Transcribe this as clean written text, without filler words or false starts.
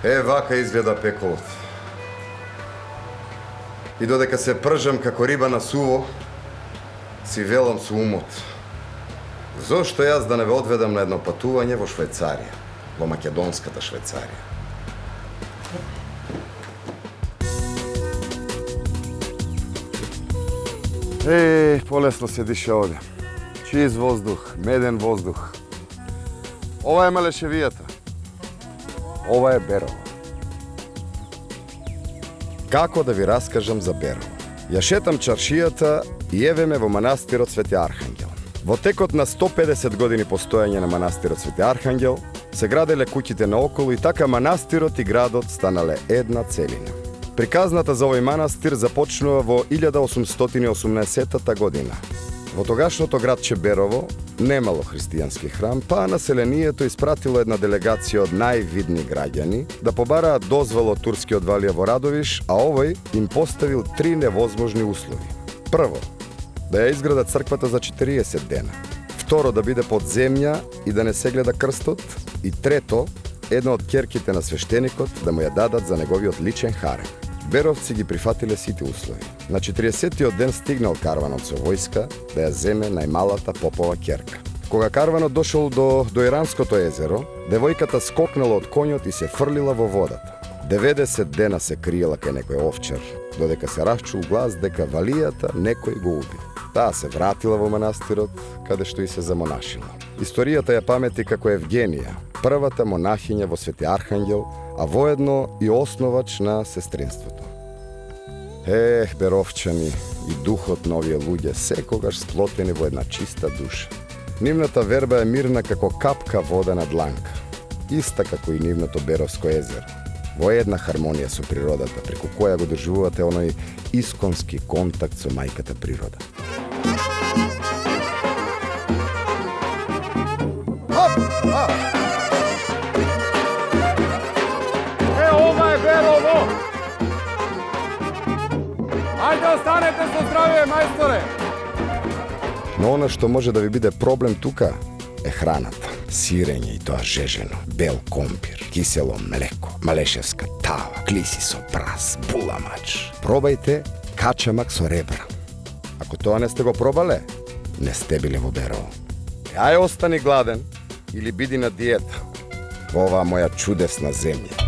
Вака изгледа пеколот. И додека се пржам како риба на суво, си велам со умот. Зошто јас да не ве одведам на едно патување во Швајцарија, во македонската Швајцарија? Полесно се диша овде. Чист воздух, меден воздух. Ова е Малешевијата. Ова е Берово. Како да ви раскажам за Берово? Ја шетам чаршијата и еве ме во манастирот Свети Архангел. Во текот на 150 години постојање на манастирот Свети Архангел се граделе куќите наоколу и така манастирот и градот станале една целина. Приказната за овој манастир започнува во 1880 година. Во тогашното градче Берово немало христијански храм, па населението испратило една делегација од највидни граѓани да побараат дозвола од турскиот валија во Радовиш, а овој им поставил 3 невозможни услови. Прво, да ја изградат црквата за 40 дена. Второ, да биде под земја и да не се гледа крстот. И трето, една од ќерките на свештеникот да му ја дадат за неговиот личен харем. Беровци ги прифатиле сите услови. На 40-тиот ден стигнал карванот со војска да ја земе најмалата попова ќерка. Кога карванот дошол до Иранското езеро, девојката скокнала од конјот и се фрлила во водата. 90 дена се криела кај некој овчар, додека се расчул глас дека валијата некој го уби. Таа се вратила во манастирот, каде што и се замонашила. Историјата ја памети како Евгенија, првата монахиња во Свети Архангел, а воедно и основач на сестринството. Беровчани и духот на овие луѓе секогаш сплотени во една чиста душа. Нивната верба е мирна како капка вода на дланка, иста како и нивното Беровско езеро, во една хармонија со природата, преку која го доживувате оној исконски контакт со мајката природа. Ова е Берово! Ајде останете со здравие, мајсторе! Но она што може да ви биде проблем тука е храната. Сирење и тоа жежено, бел компир, кисело млеко, малешевска тава, клиси со прас, буламач. Пробајте качамак со ребра. Ако тоа не сте го пробале, не сте биле во Берово. Ај остани гладен или биди на диета во оваа моја чудесна земја.